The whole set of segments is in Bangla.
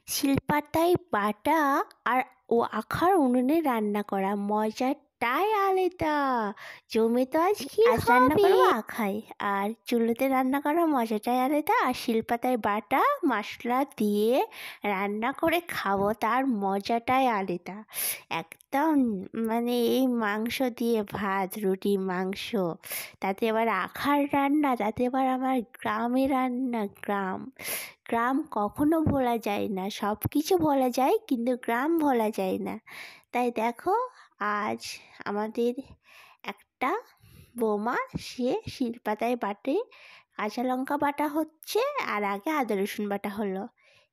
শিলপাতায় বাটা আর আখার উনুনে রান্না করা মজাটাই আলাদা। জমে তো আজ রান্না করবো আখায়, আর চুলোতে রান্না করা মজাটাই আলাদা। আর শিলপাতায় বাটা মশলা দিয়ে রান্না করে খাবো, তার মজাটাই আলাদা একদম। মানে এই মাংস দিয়ে ভাত, রুটি, মাংস, তাতে আবার আখার রান্না, তাতে আবার আমার গ্রামে রান্না। গ্রাম কখনো ভোলা যায় না, সব কিছু ভোলা যায় কিন্তু গ্রাম ভোলা যায় না। তাই দেখো, আজ আমাদের একটা বৌমা, সে শিলপাতায় বাটে, কাঁচা লঙ্কা বাটা হচ্ছে আর আগে আদা রসুন বাটা হলো।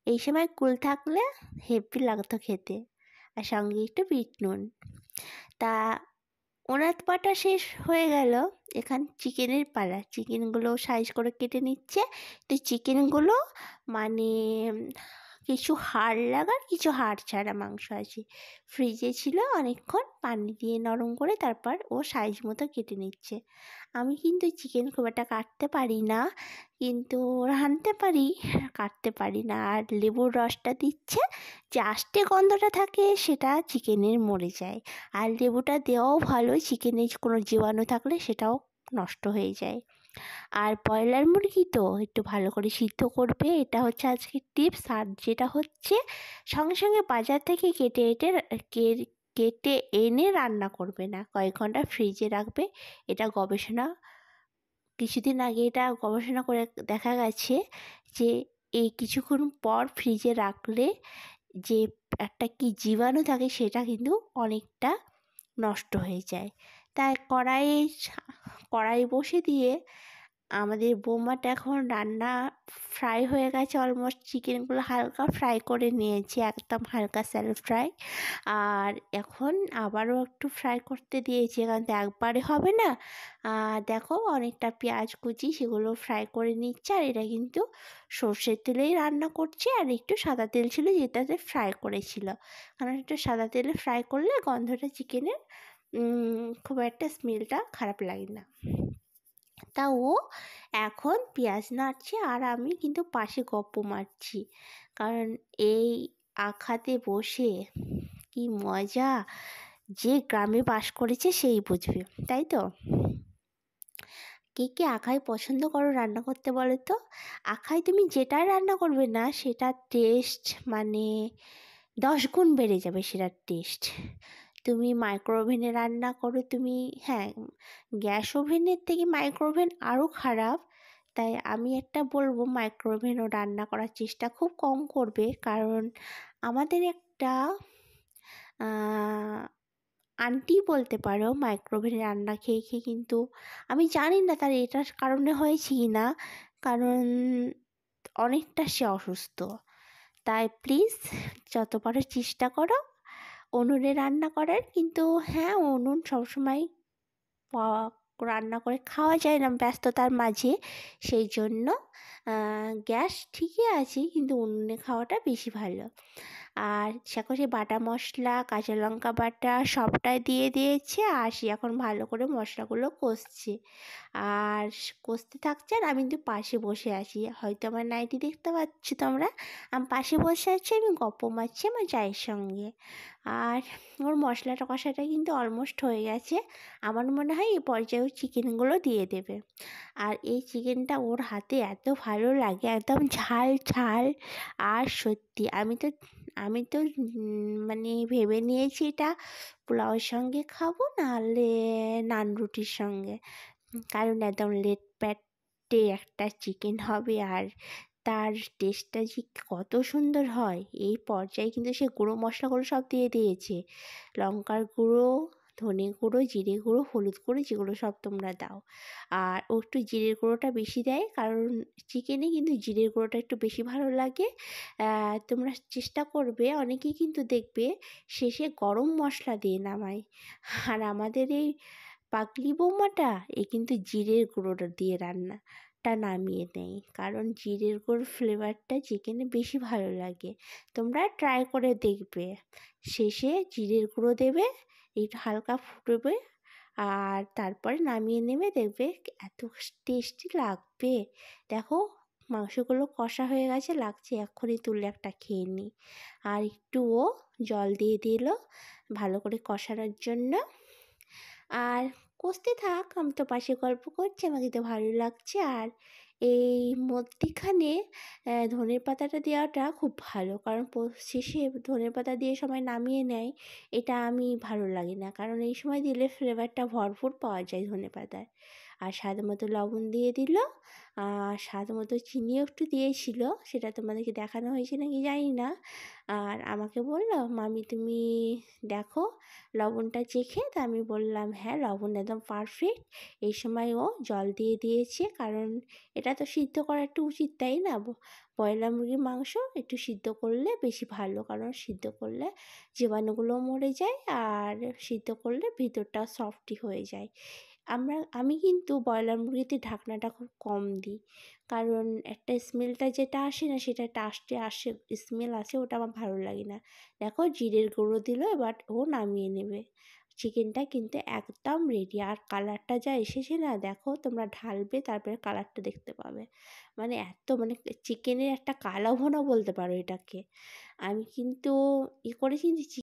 এই সময় কুল থাকলে হেব্বি লাগতো খেতে, আর সঙ্গে একটু বিট নুন। তা ওনার বাটা শেষ হয়ে গেল, এখান চিকেনের পালা। চিকেনগুলো সাইজ করে কেটে নিচ্ছে। তো চিকেনগুলো মানে কিছু হাড় লাগার, কিছু হাড় ছাড়া মাংস আছে। ফ্রিজে ছিল অনেকক্ষণ, পানি দিয়ে নরম করে তারপর ও সাইজ মতো কেটে নিচ্ছে। আমি কিন্তু চিকেন খুব একটা কাটতে পারি না, কিন্তু রাঁধতে পারি, কাটতে পারি না। আর লেবুর রসটা দিচ্ছে, যে আষ্টে গন্ধটা থাকে সেটা চিকেনের মরে যায়। আর লেবুটা দেওয়াও ভালো, চিকেনে কোনো জীবাণু থাকলে সেটাও নষ্ট হয়ে যায়। আর ব্রয়লার মুরগি তো একটু ভালো করে সিদ্ধ করবে, এটা হচ্ছে আজকের টিপস। আর যেটা হচ্ছে, সঙ্গে সঙ্গে বাজার থেকে কেটে এনে রান্না করবে না, কয়েক ঘন্টা ফ্রিজে রাখবে। এটা কিছুদিন আগে এটা গবেষণা করে দেখা গেছে যে এই কিছুক্ষণ পর ফ্রিজে রাখলে যে একটা কি জীবাণু থাকে সেটা কিন্তু অনেকটা নষ্ট হয়ে যায়। তাই কড়াই বসে দিয়ে আমাদের বৌমাটা এখন রান্না ফ্রাই হয়ে গেছে অলমোস্ট। চিকেনগুলো হালকা ফ্রাই করে নিয়েছি, একদম হালকা স্যালো ফ্রাই। আর এখন আবারও একটু ফ্রাই করতে দিয়েছি, কারণ তো একবারে হবে না। দেখো, অনেকটা পেঁয়াজ কুচি সেগুলো ফ্রাই করে নিচ্ছে। আর এটা কিন্তু সর্ষের তেলেই রান্না করছে, আর একটু সাদা তেল ছিল যেটাতে ফ্রাই করেছিল, কারণ একটু সাদা তেলে ফ্রাই করলে গন্ধটা চিকেনের খুব একটা স্মেলটা খারাপ লাগে না। তা ও এখন পেঁয়াজ নাড়ছে, আর আমি কিন্তু পাশে গপ্প মারছি, কারণ এই আখাতে বসে কি মজা, যে গ্রামে বাস করেছে সেই বুঝবে, তাই তো? কে কে আখায় পছন্দ করো রান্না করতে বলো তো? আখায় তুমি যেটাই রান্না করবে না, সেটার টেস্ট মানে 10 গুণ বেড়ে যাবে সেটার টেস্ট। তুমি মাইক্রোওভেনে রান্না করো, হ্যাঁ, গ্যাস ওভেনের থেকে মাইক্রোওভেন আরও খারাপ। তাই আমি একটা বলবো, মাইক্রোওভেনও রান্না করার চেষ্টা খুব কম করবে। কারণ আমাদের একটা আন্টি বলতে পারো, মাইক্রোওভেনে রান্না খেয়ে খেয়ে কিন্তু, আমি জানি না তার এটার কারণে হয়েছে কি না, কারণ অনেকটা সে অসুস্থ। তাই প্লিজ যত পারো চেষ্টা করো উনুনে রান্না করার। কিন্তু হ্যাঁ, উনুন সবসময় রান্না করে খাওয়া যায় না ব্যস্ততার মাঝে, সেই জন্য গ্যাস ঠিকই আছে, কিন্তু উনুনে খাওয়াটা বেশি ভালো। আর সে বাটা মশলা, কাঁচা লঙ্কা বাটা সবটাই দিয়ে দিয়েছে, আর সে এখন ভালো করে মশলাগুলো কষছে। আর কষতে থাকছে, আর আমি কিন্তু পাশে বসে আছি। হয়তো আমার নাইটি দেখতে পাচ্ছ তোমরা, আমি পাশে বসে আছি, আমি গপ্প মারছি আমার জায়ের সঙ্গে। আর ওর মশলাটা কষাটা কিন্তু অলমোস্ট হয়ে গেছে। আমার মনে হয় এই পর্যায়েও চিকেনগুলো দিয়ে দেবে। আর এই চিকেনটা ওর হাতে এত ভালো লাগে, একদম ঝাল ঝাল। আর সত্যি আমি তো মানে ভেবে নিয়েছি এটা পোলাওয়ের সঙ্গে খাবো, নাহলে নান রুটির সঙ্গে, কারণ একদম লেট প্যাটে একটা চিকেন হবে। আর তার টেস্টটা যে কত সুন্দর হয়, এই পর্যায়ে কিন্তু সে গুঁড়ো মশলাগুলো সব দিয়ে দিয়েছে, লঙ্কার গুঁড়ো, ধনে গুঁড়ো, জিরে গুঁড়ো, হলুদ গুঁড়ো, যেগুলো সব তোমরা দাও। আর ও একটু জিরের গুঁড়োটা বেশি দেয়, কারণ চিকেনে কিন্তু জিরের গুঁড়োটা একটু বেশি ভালো লাগে। তোমরা চেষ্টা করবে, অনেকেই কিন্তু দেখবে শেষে গরম মশলা দিয়ে নামায়। আর আমাদের এই পাগলি বৌমাটা কিন্তু জিরের গুঁড়োটা দিয়ে রান্নাটা নামিয়ে নেয়, কারণ জিরের গুঁড়োর ফ্লেভারটা চিকেনে বেশি ভালো লাগে। তোমরা ট্রাই করে দেখবে, শেষে জিরের গুঁড়ো দেবে, একটু হালকা ফুটবে, আর তারপরে নামিয়ে নেবে, দেখবে এত টেস্টি লাগবে। দেখো, মাংসগুলো কষা হয়ে গেছে, লাগছে এক্ষুনি তুলে একটা খেয়ে নিই। আর একটুও জল দিয়ে দিল ভালো করে কষানোর জন্য। আর কষতে থাক, আমি তো পাশে গল্প করছি, আমাকে তো ভালো লাগছে। আর এই মধ্যিখানে ধনের পাতাটা দেওয়াটা খুব ভালো, কারণ শেষে ধনের পাতা দিয়ে সবাই নামিয়ে নেয়, এটা আমি ভালো লাগে না, কারণ এই সময় দিলে ফ্লেভারটা ভরপুর পাওয়া যায় ধনে পাতার। আর স্বাদ মতো লবণ দিয়ে দিল, আর স্বাদ মতো চিনিও একটু দিয়েছিল, সেটা তোমাদেরকে দেখানো হয়েছে নাকি জানি না। আর আমাকে বলল, মামি তুমি দেখো লবণটা চেখে। তা আমি বললাম হ্যাঁ, লবণ একদম পারফেক্ট। এই সময় ও জল দিয়ে দিয়েছে, কারণ এটা তো সিদ্ধ করা একটু উচিত, তাই না? ব্রয়লার মুরগির মাংস একটু সিদ্ধ করলে বেশি ভালো, কারণ সিদ্ধ করলে জীবাণুগুলো মরে যায়, আর সিদ্ধ করলে ভিতরটা সফটই হয়ে যায়। আমি কিন্তু ব্রয়লার মুরগিতে ঢাকনাটা খুব কম দিই, কারণ একটা স্মেলটা যেটা আসে না, সেটা একটা আসে স্মেল আসে, ওটা আমার ভালো লাগে না। দেখো জিরের গুঁড়ো দিল, এবার ও নামিয়ে নেবে। চিকেনটা কিন্তু একদম রেডি। আর কালারটা যা এসেছে না, দেখো তোমরা ঢালবে তারপরে কালারটা দেখতে পাবে, মানে এত মানে চিকেনের একটা কালো ভুনা বলতে পারো এটাকে। আমি কিন্তু করেছি